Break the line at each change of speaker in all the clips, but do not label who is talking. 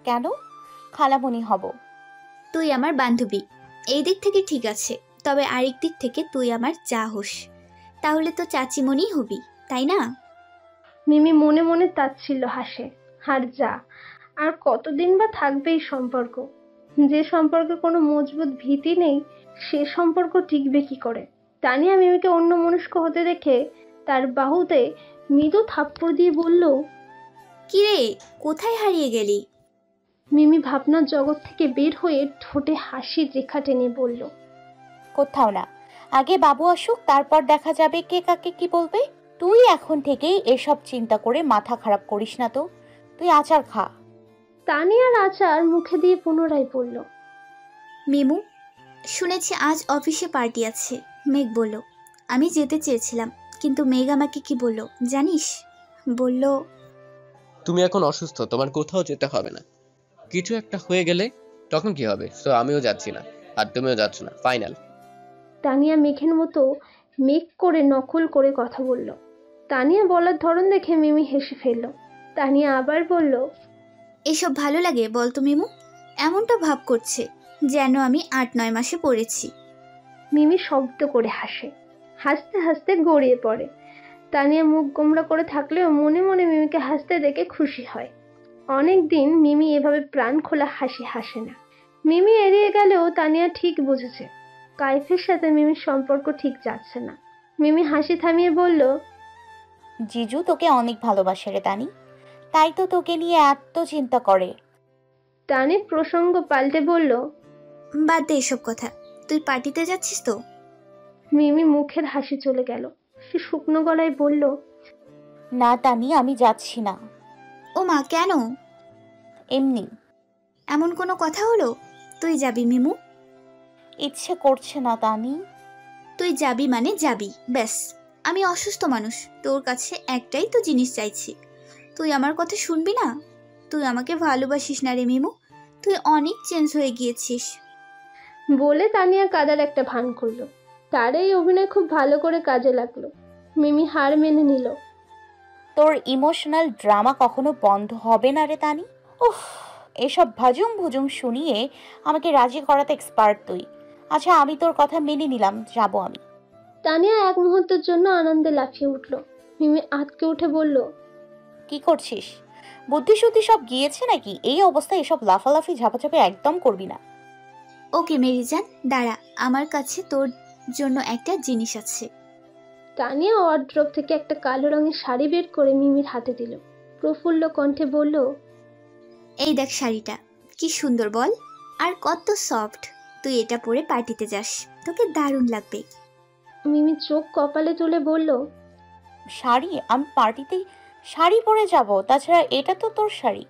কেন? খালামণি হব।
তুই আমার বান্ধবী, এই দিক থেকে ঠিক আছে, তবে আরেক দিক থেকে তুই আমার যা হোস, তাহলে তো চাচিমণি হবি, তাই না?
মিমি মনে মনে তাচ্ছিল্য হাসে। আর যা, আর কতদিন বা থাকবে এই সম্পর্ক? যে সম্পর্কে কোনো মজবুত ভিত্তি নেই, সে সম্পর্ক টিকবে কি করে? তানিয়া মিমিকে অন্যমনস্ক হতে দেখে তার বাহুতে মৃদু থাপ্পড় দিয়ে বলল,
কিরে, কোথায় হারিয়ে গেলি?
মিমি ভাবনার জগৎ থেকে বের হয়ে ঠোঁটে হাসির রেখা টেনে বলল,
কোথাও না, আগে বাবু আসুক, তারপর দেখা যাবে কে কাকে কি বলবে। তুই এখন থেকেই এসব চিন্তা করে মাথা খারাপ করিস না তো। তুই আচার খা।
তানিয়ার আচার মুখে দিয়ে পুনরায় বলল,
মিমু, শুনেছি আজ অফিসে পার্টি আছে, মেঘ বলল। আমি যেতে চেয়েছিলাম, কিন্তু মেঘ আমাকে কি বলল জানিস? বলল,
তুমি এখন অসুস্থ, তোমার কোথাও যেতে হবে না। কিছু একটা হয়ে গেলে তখন কি হবে? তো আমিও যাচ্ছি না, আর তুমিও যাচ্ছ না, ফাইনাল।
তানিয়া মেঘের মতো মেঘ করে নকল করে কথা বলল। তানিয়া বলার ধরন দেখে মিমি হেসে ফেলল। তানিয়া আবার বলল,
এসব ভালো লাগে বলতো মিমু? এমনটা ভাব করছে যেন আমি ৮-৯ মাসে পড়েছি।
মিমি শব্দ করে হাসে, হাসতে হাসতে গড়িয়ে পড়ে। তানিয়া মুখ গোমড়া করে থাকলেও মনে মনে মিমিকে হাসতে দেখে খুশি হয়। অনেকদিন মিমি এভাবে প্রাণ খোলা হাসি হাসে না। মিমি এড়িয়ে গেলেও তানিয়া ঠিক বুঝেছে কাইফের সাথে মিমির সম্পর্ক ঠিক যাচ্ছে না। মিমি হাসি থামিয়ে বলল,
জিজু তোকে অনেক ভালোবাসে রে তানি, তাই তো তোকে নিয়ে এত চিন্তা করে।
তানি প্রসঙ্গ পাল্টে বলল,
বাদ দে এসব কথা, তুই পার্টিতে যাচ্ছিস তো?
মিমি মুখের হাসি চলে গেল। সে শুকনো গলায় বলল,
না তানি, আমি যাচ্ছি না।
ও মা, কেন?
এমনি।
এমন কোনো কথা হলো? তুই যাবি মিমু?
ইচ্ছে করছে না তানি।
তুই যাবি মানে যাবি, ব্যাস। আমি অসুস্থ মানুষ, তোর কাছে একটাই তো জিনিস চাইছি, তুই আমার কথা শুনবি না? তুই আমাকে ভালোবাসিস না রে মিমু, তুই অনেক চেঞ্জ হয়ে গিয়েছিস।
বলে তানিয়া কাদার একটা ভান করলো। তার এই অভিনয় খুব ভালো করে কাজে লাগলো। মিমি হার মেনে নিল।
তোর ইমোশনাল ড্রামা কখনো বন্ধ হবে না রে তানি। উফ, এসব ভাজুং ভুজুং শুনিয়ে আমাকে রাজি করাতে এক্সপার্ট তুই। আচ্ছা, আমি তোর কথা মেনে নিলাম, যাব আমি।
তানিয়া এক মুহূর্তের জন্য আনন্দে লাফিয়ে উঠল। মিমি আঁতকে উঠে বলল,
কি করছিস? বুদ্ধি শুদ্ধি সব গিয়েছে নাকি? এই অবস্থায় এসব লাফালাফি ঝাপাঝাপি একদম করবি না।
ওকে মেরিজান, দাঁড়া, আমার কাছে তোর জন্য একটা জিনিস আছে।
তানিয়া ওয়ার্ড্রপ থেকে একটা কালো রঙের শাড়ি বের করে মিমির হাতে দিল। প্রফুল্ল কণ্ঠে বলল,
এই দেখ শাড়িটা, কি সুন্দর বল, আর কত সফট। তুই এটা পরে পার্টিতে যাস, তোকে দারুণ লাগবে।
মিমি চোখ কপালে তুলে বলল,
শাড়ি? আমি পার্টিতে শাড়ি পরে যাব? তাছাড়া এটা তো তোর শাড়ি।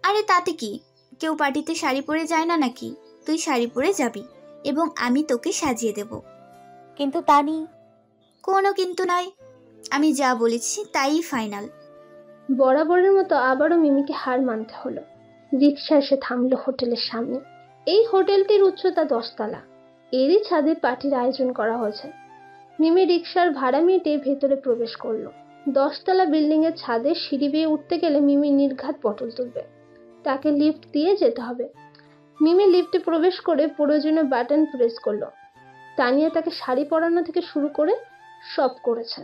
আরে তাতে কি, কেউ পার্টিতে শাড়ি পরে যায় না নাকি? তুই শাড়ি পরে যাবি এবং আমি তোকে সাজিয়ে দেব।
কিন্তু তানি।
কোনো কিন্তু নয়, আমি যা বলেছি তাই ফাইনাল।
বরাবরের মতো আবারও মিমিকে হার মানতে হলো। রিক্সা এসে থামলো হোটেলের সামনে। এই হোটেলটির উচ্চতা 10 তলা। এরই ছাদে পার্টির আয়োজন করা হয়েছে। মিমি রিক্সার ভাড়া মিটিয়ে ভেতরে প্রবেশ করলো। 10 তলা বিল্ডিং এর ছাদে সিঁড়ি বেয়ে উঠতে গেলে মিমি নির্ঘাত পটল তুলবে। তাকে লিফট দিয়ে যেতে হবে। মিমি লিফটে প্রবেশ করে প্রয়োজনীয় বাটন প্রেস করলো। তানিয়া তাকে শাড়ি পরানো থেকে শুরু করে সব করেছে।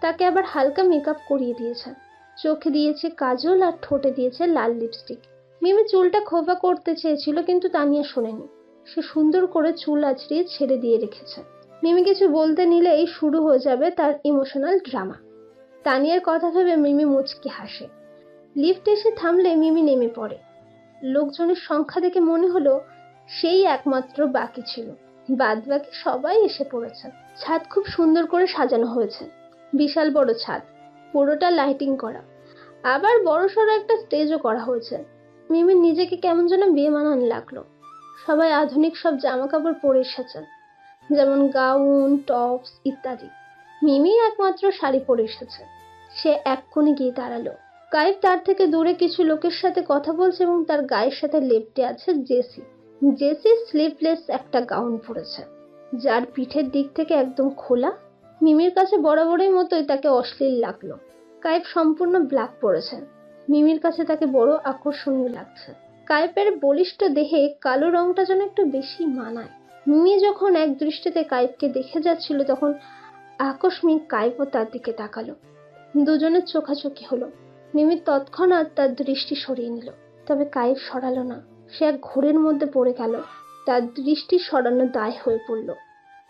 তাকে আবার হালকা মেকআপ করিয়ে দিয়েছে। চোখে দিয়েছে কাজল আর ঠোঁটে দিয়েছে লাল লিপস্টিক। মিমি চুলটা খোপা করতে চেয়েছিল, কিন্তু তানিয়া শোনেনি। সে সুন্দর করে চুল আঁচড়িয়ে ছেড়ে দিয়ে রেখেছে। মিমি কিছু বলতে নিলেই শুরু হয়ে যাবে তার ইমোশনাল ড্রামা। তানিয়ার কথা ভেবে মিমি মুচকি হাসে। লিফট এসে থামলে মিমি নেমে পড়ে। লোকজনের সংখ্যা দেখে মনে হলো সেই একমাত্র বাকি ছিল। বাদ বাকি সবাই এসে পড়েছে। ছাদ খুব সুন্দর করে সাজানো হয়েছে। বিশাল বড় ছাদ, পুরোটা লাইটিং করা। আবার বড়সড় একটা স্টেজও করা হয়েছে। মিমির নিজেকে কেমন যেন বেমানান লাগলো। সবাই আধুনিক সব জামা কাপড় পরে এসেছে, যেমন গাউন, টপস ইত্যাদি। মিমি একমাত্র শাড়ি পরে এসেছে। সে এক কোণে গিয়ে দাঁড়ালো। কাইফ তার থেকে দূরে কিছু লোকের সাথে কথা বলছে এবং তার গায়ের সাথে লেপ্টে আছে জেসি। জেসি স্লিভলেস একটা গাউন পরেছে, যার পিঠের দিক থেকে একদম খোলা। মিমির কাছে বরাবরের মতোই তাকে অশ্লীল লাগলো। কাইফ সম্পূর্ণ ব্ল্যাক পরেছে, মিমির কাছে তাকে বড় আকর্ষণীয় লাগছে। কায়েবের বলিষ্ঠ দেহে কালো রংটা যেন একটু বেশি মানায়। মিমি যখন এক দৃষ্টিতে কায়েবকে দেখে যাচ্ছিল তখন আকস্মিক কায়েবও তার দিকে তাকালো। দুজনের চোখাচোখি হলো। মিমি তৎক্ষণাৎ তার দৃষ্টি সরিয়ে নিল, তবে কায়েব সরালো না। সে এক ঘোরের মধ্যে পড়ে গেল। তার দৃষ্টি সরানো দায় হয়ে পড়ল।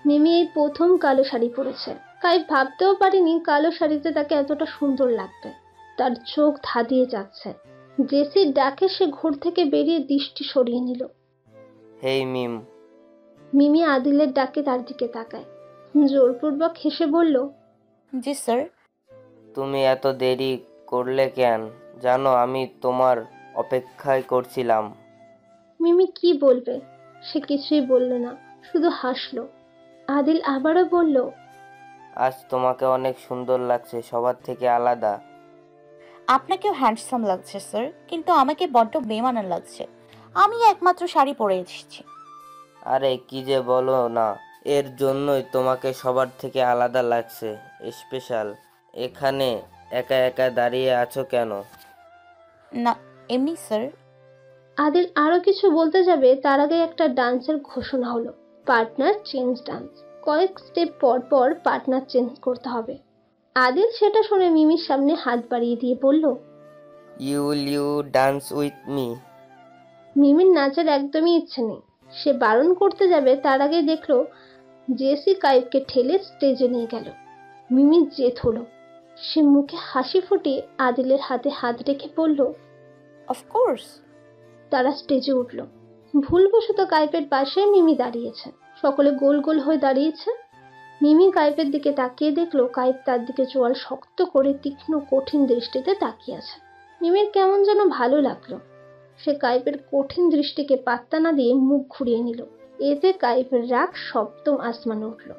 মিমি এই প্রথম কালো শাড়ি পরেছে। কায়েব ভাবতেও পারেনি কালো শাড়িতে তাকে এতটা সুন্দর লাগবে। তার চোখ ধাঁধিয়ে যাচ্ছে। জেসির ডাকে সে ঘোর থেকে বেরিয়ে দৃষ্টি সরিয়ে নিল।
হেই মিম।
মিমি আদিলের ডাকে তার দিকে তাকায়। জোরপূর্বক হেসে বলল,
জি স্যার।
তুমি এত দেরি করলে কেন? জানো আমি তোমার অপেক্ষায় করছিলাম।
মিমি কি বলবে? সে কিছুই বলল না, শুধু হাসলো। আদিল আবারও বলল,
আজ তোমাকে অনেক সুন্দর লাগছে, সবার থেকে আলাদা।
আপনাকেও হ্যান্ডসাম লাগছে স্যার, কিন্তু আমাকে বড্ড বেমানান লাগছে। আমি একমাত্র শাড়ি পরে এসেছি।
আরে কি যে বলো না, এর জন্যই তোমাকে সবার থেকে আলাদা লাগছে, স্পেশাল। এখানে একা একা দাঁড়িয়ে আছো কেন?
না, এমনি স্যার।
আদিল আরো কিছু বলতে যাবে তার আগে একটা ডান্সের ঘোষণা হলো, পার্টনার চেঞ্জ ডান্স। কয়েক স্টেপ পর পর পার্টনার চেঞ্জ করতে হবে। আদিল সেটা শুনে মিমির সামনে হাত বাড়িয়ে দিয়ে বলল,
ইউ ডান্স উইথ মি।
মিমির নাচের একদমই ইচ্ছে নেই। সে বারণ করতে যাবে তার আগে দেখলো জেসি কায়েবকে ঠেলে স্টেজে নিয়ে গেল। মিমির জেদ হলো। সে মুখে হাসি ফুটিয়ে আদিলের হাতে হাত রেখে বলল,
অফকোর্স।
তারা স্টেজে উঠল। ভুলবশত কায়েবের পাশে মিমি দাঁড়িয়েছে। সকলে গোল গোল হয়ে দাঁড়িয়েছে। মিমি কায়েবের দিকে তাকিয়ে দেখলো কায়েব তার দিকে চোয়াল শক্ত করে তীক্ষ্ণ কঠিন দৃষ্টিতে তাকিয়ে আছে। মিমির কেমন যেন ভালো লাগলো। সে কায়েবের কঠিন দৃষ্টিকে পাত্তা না দিয়ে মুখ ঘুরিয়ে নিল। এতে কায়েবের রাগ সপ্তম আসমানে উঠল।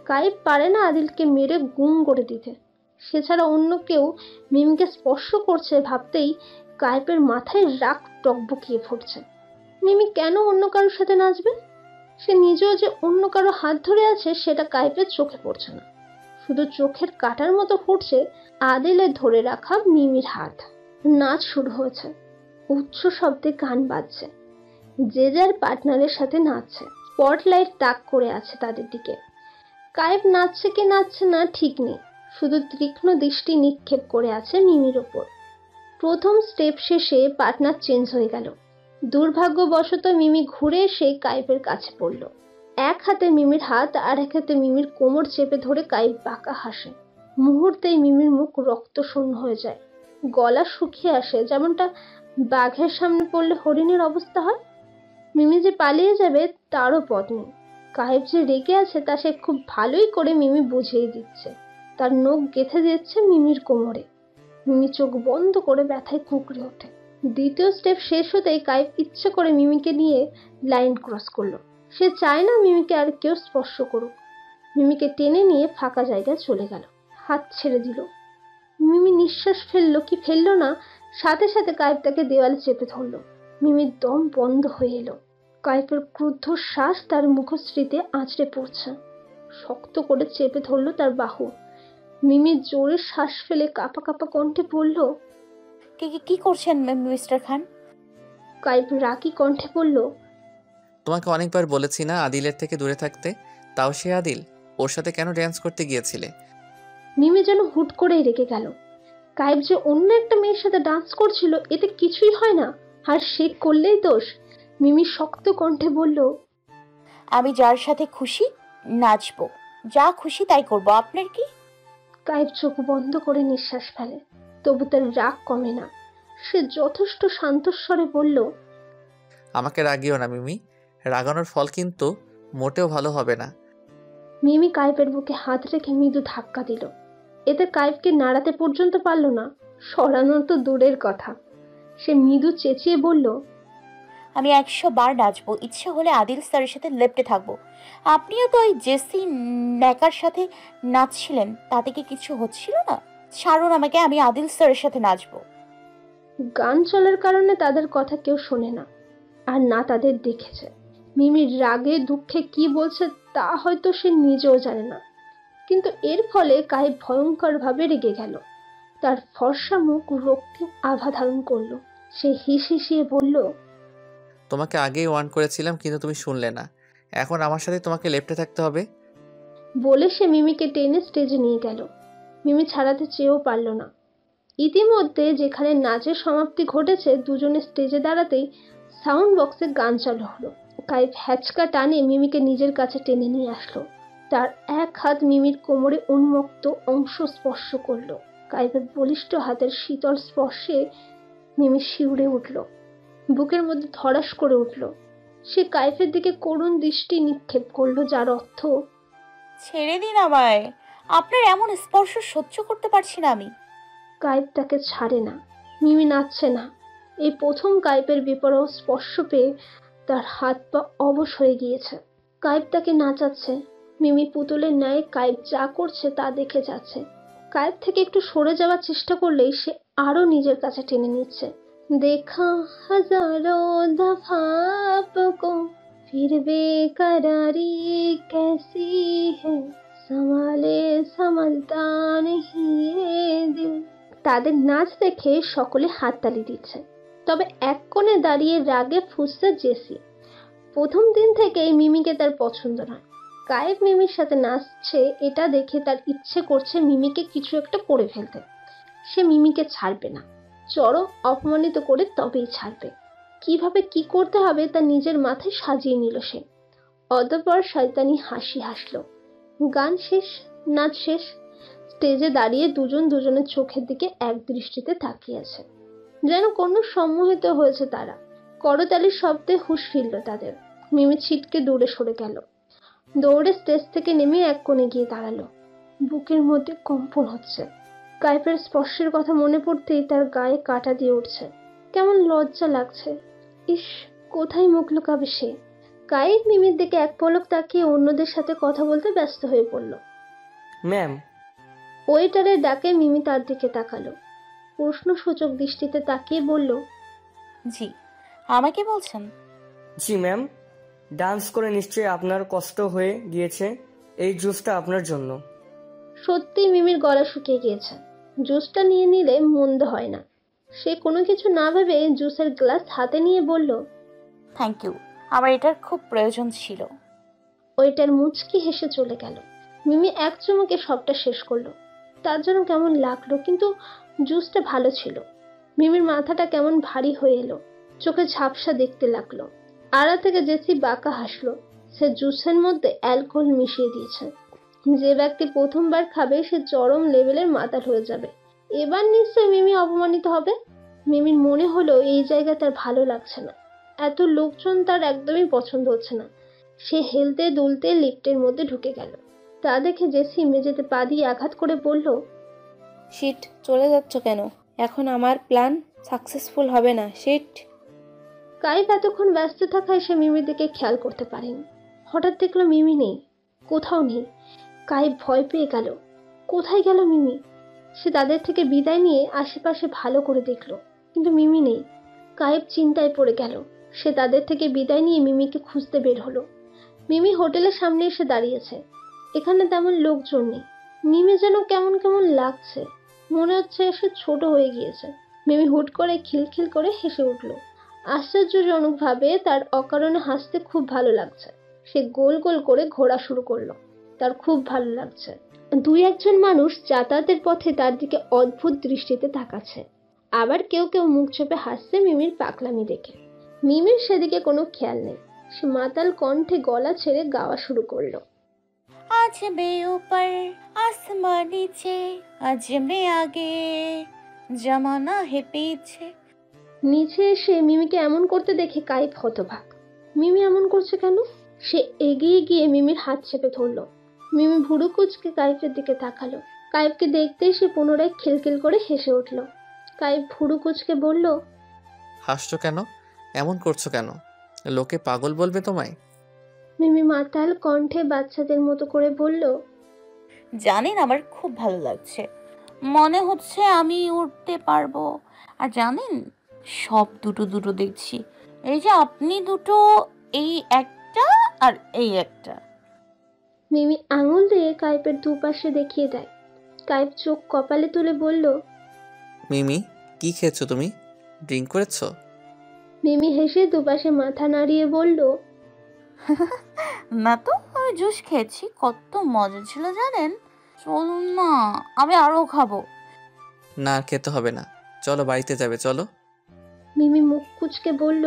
কায়েব পারে না আদিলকে মেরে গুম করে দিতে। সে ছাড়া অন্য কেউ মিমিকে স্পর্শ করছে ভাবতেই কায়েবের মাথায় রাগ টকবকিয়ে ফুটছে। মিমি কেন অন্য কারোর সাথে নাচবে? সে নিজেও যে অন্য কারো হাত ধরে আছে সেটা কায়েবের চোখে পড়ছে না। শুধু চোখের কাটার মতো ফুটছে আদিলের ধরে রাখা মিমির হাত। নাচ শুরু হয়েছে। উচ্চ শব্দে গান বাজছে। যে যার পার্টনারের সাথে নাচছে। স্পটলাইট তাক করে আছে তাদের দিকে। কায়েব নাচছে কি নাচছে না ঠিক নেই, শুধু তীক্ষ্ণ দৃষ্টি নিক্ষেপ করে আছে মিমির ওপর। প্রথম স্টেপ শেষে পার্টনার চেঞ্জ হয়ে গেল। দুর্ভাগ্যবশত মিমি ঘুরে এসে কায়েবের কাছে পড়ল। এক হাতে মিমির হাত আর এক হাতে মিমির কোমর চেপে ধরে কায়েব বাঁকা হাসে। মুহূর্তেই মিমির মুখ রক্তশূন্য হয়ে যায়। গলা শুকিয়ে আসে, যেমনটা বাঘের সামনে পড়লে হরিণের অবস্থা হয়। মিমি যে পালিয়ে যাবে তারও পথ নেই। কায়েব যে রেগে আছে তা সে খুব ভালোই করে মিমি বুঝিয়ে দিচ্ছে। তার নখ গেঁথে দিচ্ছে মিমির কোমরে। মিমি চোখ বন্ধ করে ব্যথায় কুঁকড়ে ওঠে। দ্বিতীয় স্টেপ শেষ হতেই কায়েব ইচ্ছে করে মিমিকে নিয়ে লাইন ক্রস করলো। সে চায় না মিমিকে আর কেউ স্পর্শ করুক। মিমিকে টেনে নিয়ে ফাঁকা জায়গায় চলে গেল। হাত ছেড়ে দিল। মিমি নিঃশ্বাস ফেললো কি ফেললো না, সাথে সাথে কায়েব তাকে দেওয়ালে চেপে ধরলো। মিমির দম বন্ধ হয়ে এলো। কায়েবের ক্রুদ্ধ শ্বাস তার মুখশ্রীতে আঁচড়ে পড়ছে। শক্ত করে চেপে ধরলো তার বাহু। মিমি জোরে শ্বাস ফেলে কাঁপা কাঁপা কণ্ঠে বলল,
কি করছেন মিস্টার খান?
কায়েব রাগী কণ্ঠে বলল,
তোমাকে অনেকবার বলেছি না আদিলের থেকে দূরে থাকতে, তাও সে আদিল, ওর সাথে কেন ড্যান্স করতে গিয়েছিলে?
মিমি যেন হুট করেই রেগে গেল। কায়েব যে অন্য একটা মেয়ের সাথে ডান্স করছিল এতে কিছুই হয় না, আর সে করলেই দোষ। মিমি শক্ত কণ্ঠে বলল,
আমি যার সাথে খুশি নাচবো, যা খুশি তাই করব, আপনার কি?
কায়েব চোখ বন্ধ করে নিঃশ্বাস ফেলে, তবু তার রাগ কমে না। সে যথেষ্ট শান্তস্বরে বলল,
আমাকে রাগিও না মিমি, রাগানোর ফল কিন্তু মোটেও ভালো হবে না।
মিমি কায়েবের বুকে হাত রেখে মৃদু ধাক্কা দিল। এতে কায়েবকে নাড়াতে পর্যন্ত পারল না, সরানো তো দূরের কথা। সে মৃদু চেঁচিয়ে বলল,
আমি 100 বার নাচবো, ইচ্ছে হলে আদিল স্যারের সাথে লেপ্টে থাকবো। আপনিও তো ওই জেসি ন্যাকার সাথে নাচছিলেন, তাতে কি কিছু হচ্ছিল না? ছাড়ুন আমাকে, আমি আদিল স্যারের সাথে নাচবো।
গান চলার কারণে তাদের কথা কেউ শোনে না, আর না তাদের দেখেছে। মিমির রাগে দুঃখে কি বলছে তা হয়তো সে নিজেও জানে না, কিন্তু এর ফলে কায়েব ভয়ঙ্করভাবে রেগে গেল। তার ফর্সা মুখ রক্তিম আভা ধারণ করলো। সে হিসিয়ে বলল,
তোমাকে আগেই ওয়ার্ন করেছিলাম কিন্তু তুমি শুনলে না। এখন আমার সাথে তোমাকে লেফটে থাকতে হবে।
বলে সে মিমিকে টেনে স্টেজে নিয়ে গেল। মিমি ছাড়াতে চেয়েও পারল না। ইতিমধ্যে যেখানে নাচের সমাপ্তি ঘটেছে, দুজনে স্টেজে দাঁড়াতেই সাউন্ড বক্সে গান চালু হলো। কাইফ হ্যাচকা টানে মিমিকে নিজের কাছে টেনে নিয়ে আসলো। তার এক হাত মিমির কোমরে উন্মুক্ত অংশ স্পর্শ করলো। কাইফের বলিষ্ঠ হাতের শীতল স্পর্শে মিমি শিউরে উঠল, বুকের মধ্যে ধড়াস করে উঠল। সে কাইফের দিকে করুণ দৃষ্টি নিক্ষেপ করলো, যার অর্থ,
ছেড়ে দিন আমায়, আপনার এমন স্পর্শ সহ্য করতে পারছি না আমি।
কাইফ তাকে ছাড়ে না। মিমি নাচছে না। এই প্রথম কাইফের বেপরোয়া স্পর্শ পেয়ে তার হাত পা অবশ হয়ে গিয়েছে। কাইফ তাকে নাচাচ্ছে। মিমি পুতুলের ন্যায় কাইফ যা করছে তা দেখে যাচ্ছে। কাইফ থেকে একটু সরে যাওয়ার চেষ্টা করলেই সে আরো নিজের কাছে টেনে নিচ্ছে। দেখা হাজারো দফা আপকো ফির বেকরারি कैसी है संभाले संभलता नहीं ये दिल। তাদের নাচ দেখে সকলে হাততালি দিচ্ছে। তবে এক কোণে দাঁড়িয়ে রাগে ফুঁসছে জেসি। প্রথম দিন থেকেই মিমিকে তার পছন্দ নয়। কায়েব মিমির সাথে নাচছে এটা দেখে তার ইচ্ছে করছে মিমিকে কিছু একটা করে ফেলতে। সে মিমিকে ছাড়বে না, চরম অপমানিত করে তবেই ছাড়বে। কিভাবে কি করতে হবে তা নিজের মাথায় সাজিয়ে নিল সে। অতঃপর শয়তানি হাসি হাসলো। গান শেষ, নাচ শেষ। স্টেজে দাঁড়িয়ে দুজন দুজনের চোখের দিকে এক দৃষ্টিতে তাকিয়ে আছে, যেন কোনো সম্মোহিত হয়েছে তারা। করতালির শব্দে হুঁশ ফিরল তাদের। মিমি ছিটকে দূরে সরে গেল। দৌড়ে স্টেজ থেকে নেমে এক কোণে গিয়ে দাঁড়ালো। বুকের মধ্যে কম্পন হচ্ছে। কাইফের স্পর্শের কথা মনে পড়তেই তার গায়ে কাঁটা দিয়ে উঠছে। কেমন লজ্জা লাগছে। ইস, কোথায় মুখ লুকাবে সে। কাইফ মিমির দিকে এক পলক তাকিয়ে অন্যদের সাথে কথা বলতে ব্যস্ত হয়ে পড়ল।
ম্যাম।
ওয়েটারের ডাকে মিমি তার দিকে তাকালো। প্রশ্নসূচক দৃষ্টিতে তাকিয়ে বলল,
জি, আমাকে বলছেন?
জি ম্যাম। ডান্স করে নিশ্চয়ই আপনার কষ্ট হয়ে গিয়েছে। এই জুসটা আপনার জন্য।
সত্যি মিমির গলা শুকিয়ে গিয়েছে। জুসটা নিয়ে নিলে মন্দ হয় না। সে কোনো কিছু না ভেবে জুসের গ্লাস হাতে নিয়ে বলল,
থ্যাংক ইউ, আমার এটার খুব প্রয়োজন ছিল।
ওইটার মুচকি হেসে চলে গেল। মিমি এক চুমুকে সবটা শেষ করলো। তার যেন কেমন লাগলো, কিন্তু জুসটা ভালো ছিল। মিমির মাথাটা কেমন ভারী হয়ে এলো, চোখে ঝাপসা দেখতে লাগলো। আড়া থেকে জেসি বাঁকা হাসলো। সে জুসের মধ্যে অ্যালকোহল মিশিয়ে দিয়েছে। যে ব্যক্তি প্রথমবার খাবে সে চরম লেভেলের মাতাল হয়ে যাবে। এবার নিশ্চয় মিমি অপমানিত হবে। মিমির মনে হলো এই জায়গা তার ভালো লাগছে না। এত লোকজন তার একদমই পছন্দ হচ্ছে না। সে হেলতে দুলতে লিফটের মধ্যে ঢুকে গেল। তা দেখে জেসি মেঝেতে পা দিয়ে আঘাত করে বলল,
শিট, চলে যাচ্ছ কেন? এখন আমার প্ল্যান সাকসেসফুল হবে না। শিট।
কাইফ এতক্ষণ ব্যস্ত থাকায় সে মিমির দিকে খেয়াল করতে পারেনি। হঠাৎ দেখলো মিমি নেই, কোথাও নেই। কাইফ ভয় পেয়ে গেল। কোথায় গেল মিমি? সে তাদের থেকে বিদায় নিয়ে আশেপাশে ভালো করে দেখলো, কিন্তু মিমি নেই। কাইফ চিন্তায় পড়ে গেল। সে তাদের থেকে বিদায় নিয়ে মিমিকে খুঁজতে বের হলো। মিমি হোটেলের সামনে এসে দাঁড়িয়েছে। এখানে তেমন লোকজন নেই। মিমি যেন কেমন কেমন লাগছে। মনে হচ্ছে সে ছোট হয়ে গিয়েছে। মিমি হুট করে খিলখিল করে হেসে উঠল। আশ্চর্যজনকভাবে তার অকারণে হাসতে খুব ভালো লাগছে। সে গোল গোল করে ঘোরা শুরু করলো। তার খুব ভালো লাগছে। দুই একজন মানুষ যাতায়াতের পথে তার দিকে অদ্ভুত দৃষ্টিতে তাকাচ্ছে। আবার কেউ কেউ মুখ চেপে হাসছে মিমির পাগলামি দেখে। মিমির সেদিকে কোনো খেয়াল নেই। সে মাতাল কণ্ঠে গলা ছেড়ে গাওয়া শুরু করলো।
আজ মে উপর আসমান নিচে, আজ মে আগে জামানা হে পিছে।
নিচে এসে মিমিকে এমন করতে দেখে কাইফ হতবাক। মিমি এমন করছে কেন? সে এগিয়ে গিয়ে মিমির হাত চেপে ধরল। মিমি ভুরু কুঁচকে কাইফের দিকে তাকালো। কাইফকে দেখতেই সে পুনরায় খিলখিল করে হেসে উঠল। কাইফ ভুরু কুঁচকে বলল,
হাসছো কেন? এমন করছো কেন? লোকে পাগল বলবে তোমায়।
মিমি মাতাল কণ্ঠে বাচ্চাদের মতো করে বলল,
জানেন আমার খুব ভালো লাগছে, মনে হচ্ছে আমি উঠতে পারবো। আর জানেন, সব দুটো দুটো দেখছি। এই যে আপনি দুটো, এই একটা আর এই একটা।
মিমি আঙুল দিয়ে কাইফের দুপাশে দেখিয়ে দেয়। কাইফ চোখ কপালে তুলে বলল,
মিমি, কি খেয়েছো তুমি? ড্রিঙ্ক করেছো?
মিমি হেসে দুপাশে মাথা নাড়িয়ে বলল,
না তো, আমি জুস খেয়েছি, কত মজা ছিল জানেন। চলুন না, আমি আরো খাবো।
না, আর খেতে হবে না, চলো বাড়িতে যাবে, চলো।
মিমি মুখ কুঁচকে বলল,